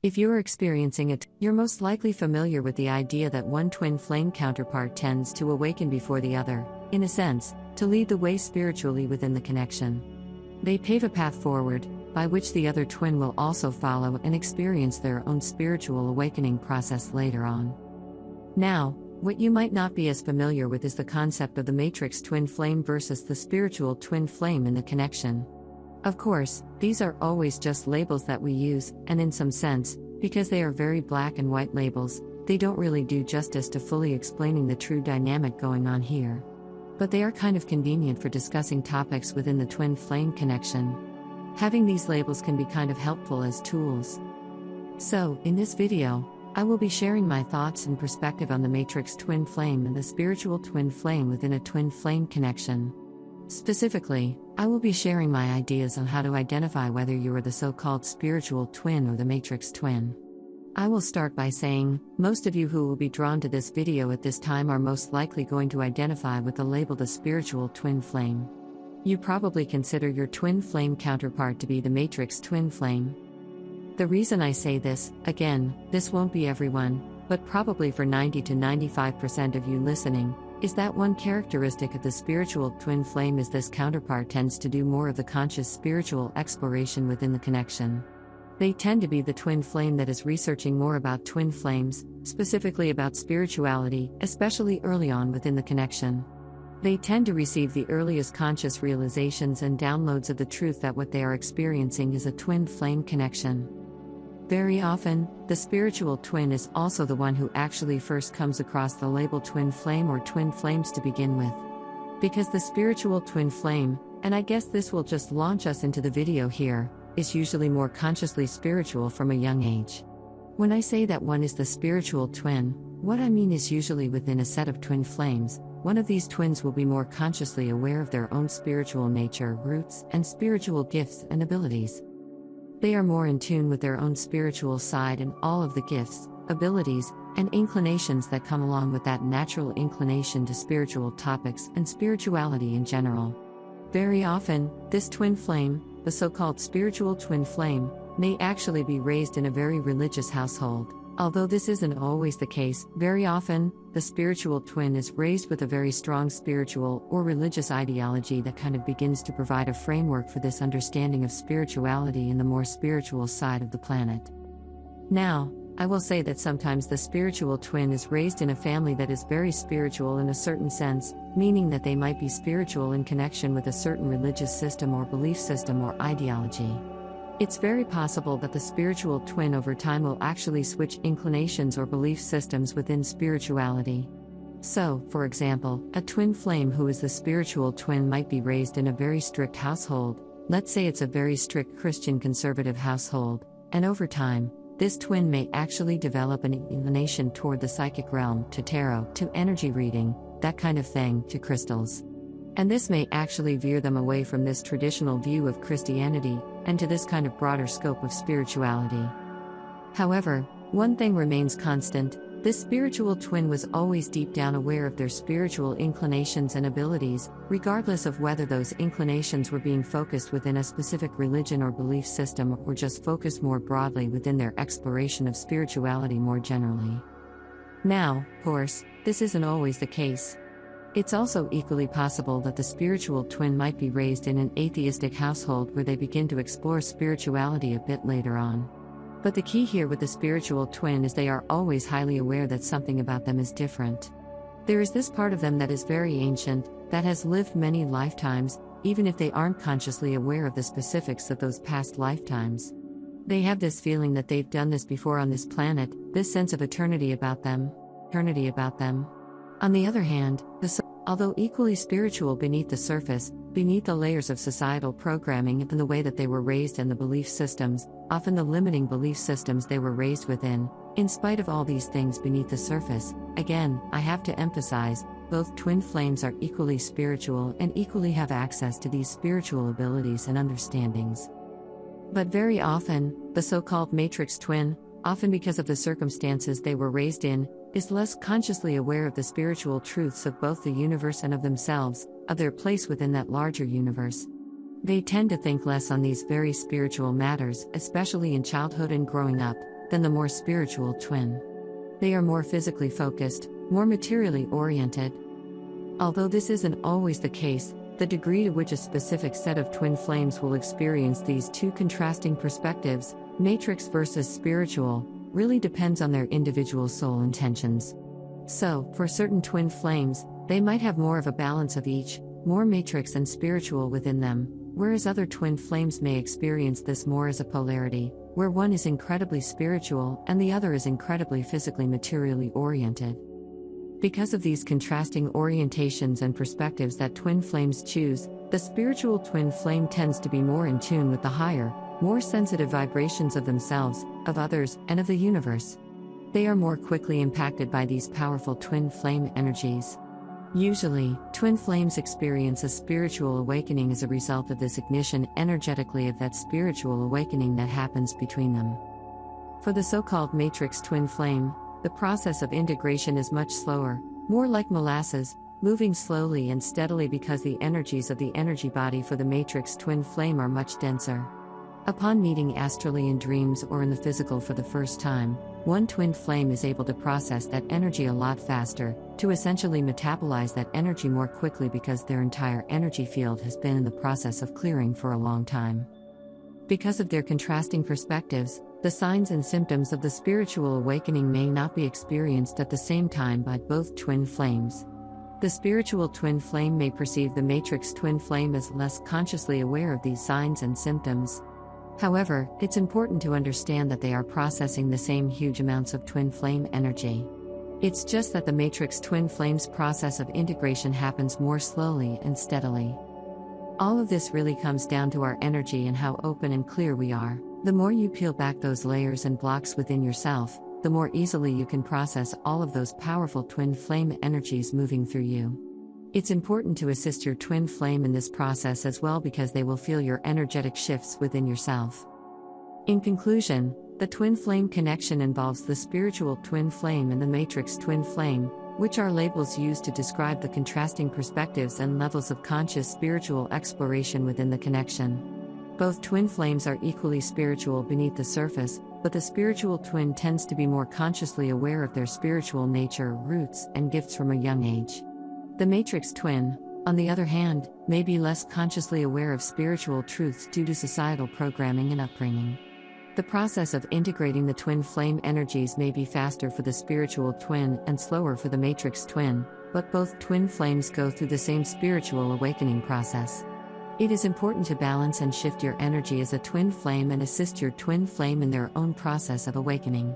If you're experiencing it, you're most likely familiar with the idea that one twin flame counterpart tends to awaken before the other, in a sense, to lead the way spiritually within the connection. They pave a path forward, by which the other twin will also follow and experience their own spiritual awakening process later on. Now, what you might not be as familiar with is the concept of the matrix twin flame versus the spiritual twin flame in the connection. Of course, these are always just labels that we use, and in some sense, because they are very black and white labels, they don't really do justice to fully explaining the true dynamic going on here. But they are kind of convenient for discussing topics within the twin flame connection. Having these labels can be kind of helpful as tools. So, in this video, I will be sharing my thoughts and perspective on the matrix twin flame and the spiritual twin flame within a twin flame connection. Specifically, I will be sharing my ideas on how to identify whether you are the so-called spiritual twin or the matrix twin. I will start by saying, most of you who will be drawn to this video at this time are most likely going to identify with the label the spiritual twin flame. You probably consider your twin flame counterpart to be the matrix twin flame. The reason I say this, again, this won't be everyone, but probably for 90 to 95% of you listening, is that one characteristic of the spiritual twin flame is this counterpart tends to do more of the conscious spiritual exploration within the connection. They tend to be the twin flame that is researching more about twin flames, specifically about spirituality, especially early on within the connection. They tend to receive the earliest conscious realizations and downloads of the truth that what they are experiencing is a twin flame connection. Very often, the spiritual twin is also the one who actually first comes across the label twin flame or twin flames to begin with. Because the spiritual twin flame, and I guess this will just launch us into the video here, is usually more consciously spiritual from a young age. When I say that one is the spiritual twin, what I mean is usually within a set of twin flames, one of these twins will be more consciously aware of their own spiritual nature, roots, and spiritual gifts and abilities. They are more in tune with their own spiritual side and all of the gifts, abilities, and inclinations that come along with that natural inclination to spiritual topics and spirituality in general. Very often, this twin flame, the so-called spiritual twin flame, may actually be raised in a very religious household. Although this isn't always the case, very often, the spiritual twin is raised with a very strong spiritual or religious ideology that kind of begins to provide a framework for this understanding of spirituality in the more spiritual side of the planet. Now, I will say that sometimes the spiritual twin is raised in a family that is very spiritual in a certain sense, meaning that they might be spiritual in connection with a certain religious system or belief system or ideology. It's very possible that the spiritual twin over time will actually switch inclinations or belief systems within spirituality. So, for example, a twin flame who is the spiritual twin might be raised in a very strict household, let's say it's a very strict Christian conservative household, and over time, this twin may actually develop an inclination toward the psychic realm, to tarot, to energy reading, that kind of thing, to crystals. And this may actually veer them away from this traditional view of Christianity, and to this kind of broader scope of spirituality. However, one thing remains constant: this spiritual twin was always deep down aware of their spiritual inclinations and abilities, regardless of whether those inclinations were being focused within a specific religion or belief system or just focused more broadly within their exploration of spirituality more generally. Now, of course, this isn't always the case. It's also equally possible that the spiritual twin might be raised in an atheistic household where they begin to explore spirituality a bit later on. But the key here with the spiritual twin is they are always highly aware that something about them is different. There is this part of them that is very ancient, that has lived many lifetimes, even if they aren't consciously aware of the specifics of those past lifetimes. They have this feeling that they've done this before on this planet, this sense of eternity about them. On the other hand, although equally spiritual beneath the surface, beneath the layers of societal programming and the way that they were raised and the belief systems, often the limiting belief systems they were raised within, in spite of all these things beneath the surface, again, I have to emphasize, both twin flames are equally spiritual and equally have access to these spiritual abilities and understandings. But very often, the so-called matrix twin, often because of the circumstances they were raised in, is less consciously aware of the spiritual truths of both the universe and of themselves, of their place within that larger universe. They tend to think less on these very spiritual matters, especially in childhood and growing up, than the more spiritual twin. They are more physically focused, more materially oriented. Although this isn't always the case, the degree to which a specific set of twin flames will experience these two contrasting perspectives, matrix versus spiritual, really depends on their individual soul intentions. So, for certain twin flames, they might have more of a balance of each, more matrix and spiritual within them, whereas other twin flames may experience this more as a polarity, where one is incredibly spiritual and the other is incredibly physically materially oriented. Because of these contrasting orientations and perspectives that twin flames choose, the spiritual twin flame tends to be more in tune with the higher, more sensitive vibrations of themselves, of others, and of the universe. They are more quickly impacted by these powerful twin flame energies. Usually, twin flames experience a spiritual awakening as a result of this ignition energetically of that spiritual awakening that happens between them. For the so-called matrix twin flame, the process of integration is much slower, more like molasses, moving slowly and steadily because the energies of the energy body for the matrix twin flame are much denser. Upon meeting astrally in dreams or in the physical for the first time, one twin flame is able to process that energy a lot faster, to essentially metabolize that energy more quickly because their entire energy field has been in the process of clearing for a long time. Because of their contrasting perspectives, the signs and symptoms of the spiritual awakening may not be experienced at the same time by both twin flames. The spiritual twin flame may perceive the matrix twin flame as less consciously aware of these signs and symptoms. However, it's important to understand that they are processing the same huge amounts of twin flame energy. It's just that the matrix twin flame's process of integration happens more slowly and steadily. All of this really comes down to our energy and how open and clear we are. The more you peel back those layers and blocks within yourself, the more easily you can process all of those powerful twin flame energies moving through you. It's important to assist your twin flame in this process as well because they will feel your energetic shifts within yourself. In conclusion, the twin flame connection involves the spiritual twin flame and the matrix twin flame, which are labels used to describe the contrasting perspectives and levels of conscious spiritual exploration within the connection. Both twin flames are equally spiritual beneath the surface, but the spiritual twin tends to be more consciously aware of their spiritual nature, roots, and gifts from a young age. The matrix twin, on the other hand, may be less consciously aware of spiritual truths due to societal programming and upbringing. The process of integrating the twin flame energies may be faster for the spiritual twin and slower for the matrix twin, but both twin flames go through the same spiritual awakening process. It is important to balance and shift your energy as a twin flame and assist your twin flame in their own process of awakening.